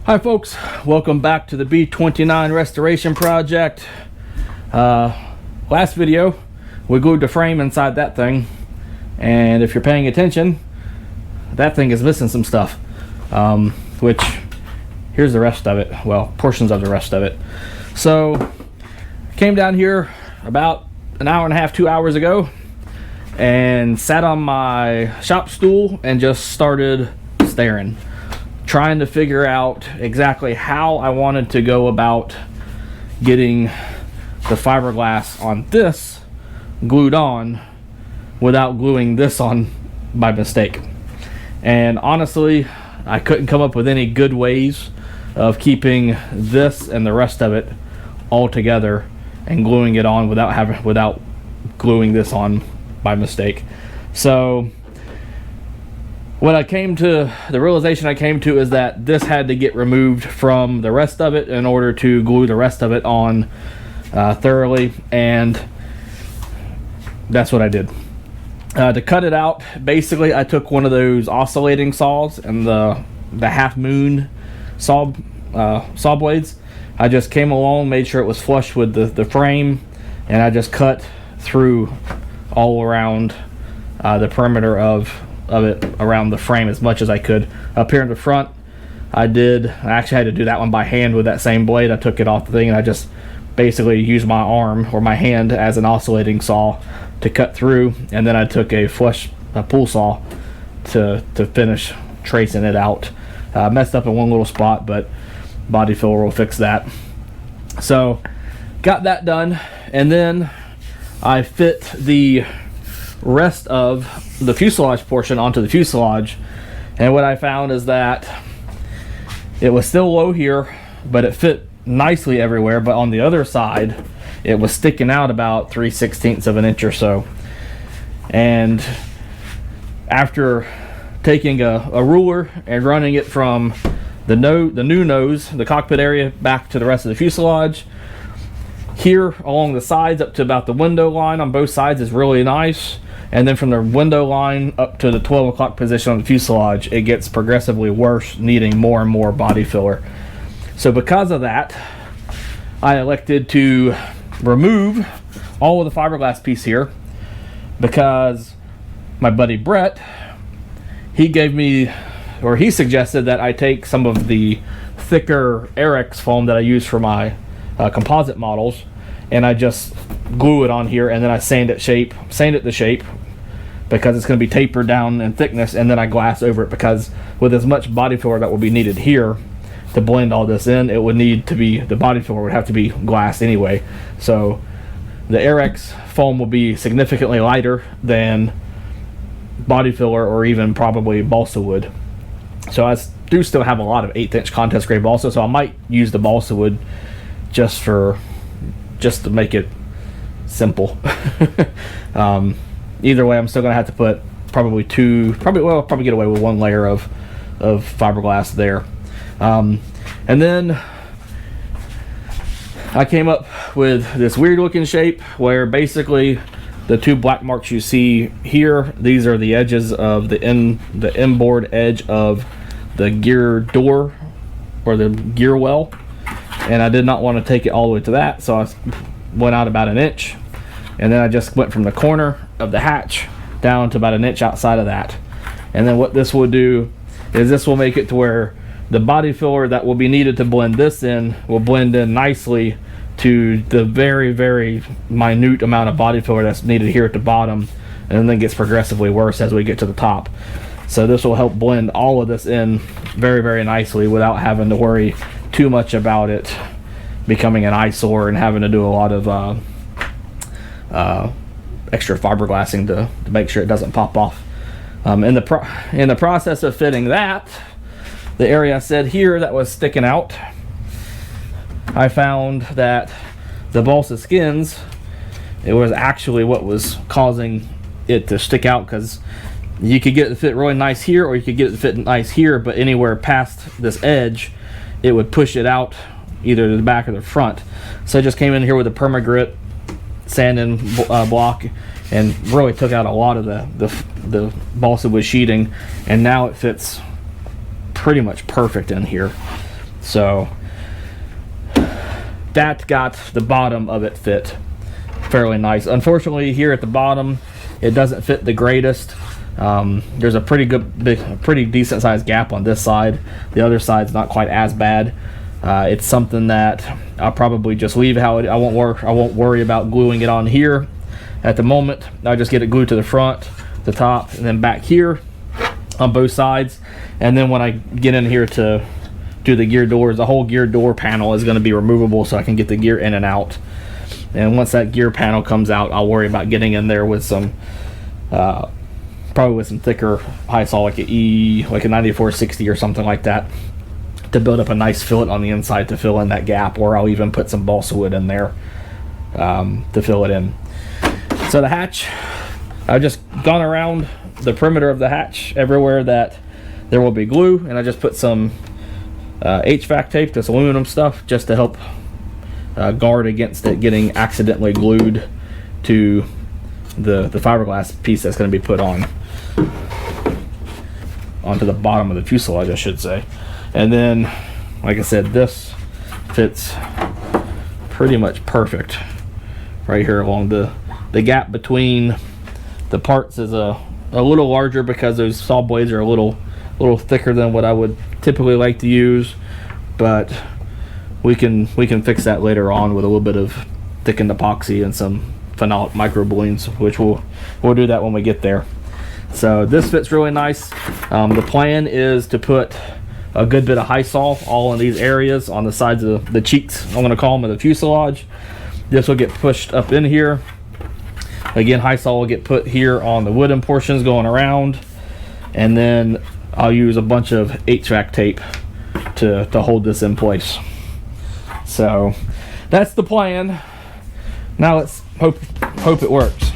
Hi folks, welcome back to the B29 restoration project. Last video we glued the frame inside that thing, and if you're paying attention, that thing is missing some stuff, which here's the rest of it, well, portions of the rest of it. So came down here about an hour and a half, 2 hours ago, and sat on my shop stool and just started staring, trying to figure out exactly how I wanted to go about getting the fiberglass on this glued on without gluing this on by mistake. And honestly, I couldn't come up with any good ways of keeping this and the rest of it all together and gluing it on without gluing this on by mistake. So what I came to, the realization I came to is that this had to get removed from the rest of it in order to glue the rest of it on thoroughly, and that's what I did. To cut it out, basically I took one of those oscillating saws and the half moon saw blades. I just came along, made sure it was flush with the frame, and I just cut through all around the perimeter of it around the frame as much as I could. Up here in the front, I actually had to do that one by hand with that same blade. I took it off the thing and I just basically used my arm or my hand as an oscillating saw to cut through, and then I took a pull saw to finish tracing it out. Messed up in one little spot, but body filler will fix that. So got that done, and then I fit the rest of the fuselage portion onto the fuselage, and what I found is that it was still low here, but it fit nicely everywhere, but on the other side it was sticking out about 3/16 of an inch or so. And after taking a ruler and running it from the new nose, the cockpit area, back to the rest of the fuselage, here along the sides up to about the window line on both sides is really nice, and then from the window line up to the 12 o'clock position on the fuselage, it gets progressively worse, needing more and more body filler. So because of that, I elected to remove all of the fiberglass piece here, because my buddy Brett, he suggested that I take some of the thicker Airex foam that I use for my composite models, and I just glue it on here, and then I sand it to shape because it's going to be tapered down in thickness, and then I glass over it, because with as much body filler that will be needed here to blend all this in, it would need to be, the body filler would have to be glassed anyway. So the Airex foam will be significantly lighter than body filler, or even probably balsa wood. So I do still have a lot of 1/8 inch contest grade balsa, so I might use the balsa wood just to make it simple. Either way, I'm still gonna have to put probably get away with one layer of fiberglass there. And then I came up with this weird looking shape where basically the two black marks you see here, these are the edges of the inboard edge of the gear door or the gear well, and I did not want to take it all the way to that, so I went out about an inch, and then I just went from the corner of the hatch down to about an inch outside of that. And then what this will do is this will make it to where the body filler that will be needed to blend this in will blend in nicely to the very, very minute amount of body filler that's needed here at the bottom, and then gets progressively worse as we get to the top. So this will help blend all of this in very, very nicely without having to worry too much about it becoming an eyesore and having to do a lot of extra fiberglassing to make sure it doesn't pop off. In the process of fitting that, the area I said here that was sticking out, I found that the balsa skins, it was actually what was causing it to stick out, because you could get it to fit really nice here, or you could get it to fit nice here, but anywhere past this edge it would push it out either to the back or the front. So I just came in here with a permagrit sanding block and really took out a lot of the balsa wood sheeting, and now it fits pretty much perfect in here. So that got the bottom of it fit fairly nice. Unfortunately, here at the bottom, it doesn't fit the greatest. There's a pretty decent sized gap on this side. The other side's not quite as bad. It's something that I'll probably just leave how it. I won't worry about gluing it on here at the moment. I'll just get it glued to the front, the top, and then back here on both sides. And then when I get in here to do the gear doors, the whole gear door panel is going to be removable, so I can get the gear in and out. And once that gear panel comes out, I'll worry about getting in there with some probably with some thicker high saw, like a 9460 or something like that, to build up a nice fillet on the inside to fill in that gap, or I'll even put some balsa wood in there to fill it in. So the hatch, I've just gone around the perimeter of the hatch everywhere that there will be glue, and I just put some HVAC tape, this aluminum stuff, just to help guard against it getting accidentally glued to the fiberglass piece that's going to be put onto the bottom of the fuselage, I should say. And then, like I said, this fits pretty much perfect right here along the gap between the parts is a little larger because those saw blades are a little thicker than what I would typically like to use, but we can fix that later on with a little bit of thickened epoxy and some phenolic microbleeds, which we'll do that when we get there. So this fits really nice. The plan is to put a good bit of high saw all in these areas on the sides of the cheeks, I'm going to call them, of the fuselage. This will get pushed up in here. Again, high saw will get put here on the wooden portions going around, and then I'll use a bunch of HVAC tape to hold this in place. So that's the plan. Now let's hope it works.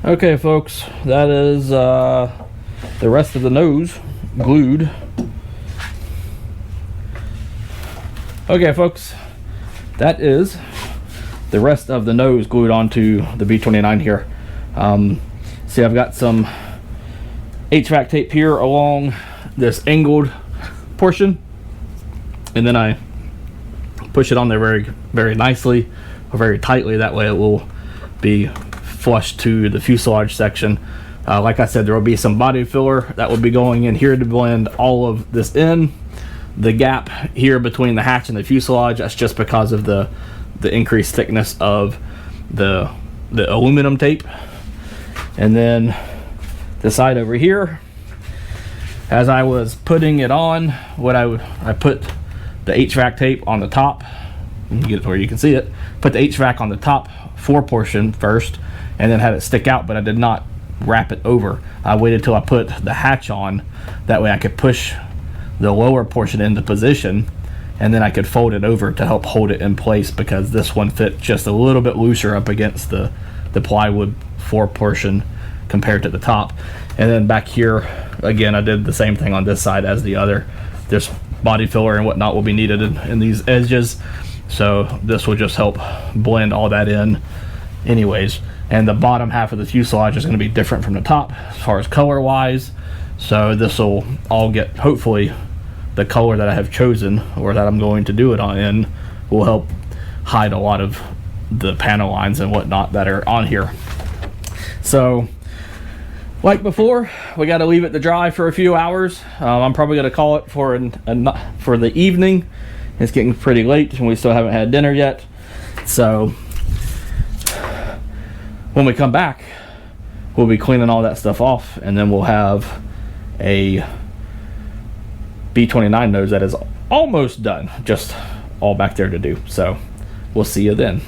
Okay folks, that is the rest of the nose glued. Okay folks, that is the rest of the nose glued onto the B29 here. See, I've got some HVAC tape here along this angled portion, and then I push it on there very, very nicely, or very tightly. That way it will be flush to the fuselage section. Like I said, there will be some body filler that will be going in here to blend all of this in. The gap here between the hatch and the fuselage, that's just because of the increased thickness of the aluminum tape. And then the side over here, as I was putting it on, I put the HVAC tape on the top. You can get it where you can see it. Put the HVAC on the top fore portion first, and then had it stick out, but I did not wrap it over. I waited till I put the hatch on. That way I could push the lower portion into position, and then I could fold it over to help hold it in place, because this one fit just a little bit looser up against the plywood fore portion compared to the top. And then back here, again, I did the same thing on this side as the other. This body filler and whatnot will be needed in these edges, so this will just help blend all that in anyways. And the bottom half of the fuselage is going to be different from the top as far as color wise, so this will all get hopefully the color that I have chosen, or that I'm going to do it in, will help hide a lot of the panel lines and whatnot that are on here. So like before, we got to leave it to dry for a few hours. I'm probably going to call it for the evening. It's getting pretty late and we still haven't had dinner yet. So when we come back, we'll be cleaning all that stuff off, and then we'll have a B29 nose that is almost done, just all back there to do. So we'll see you then.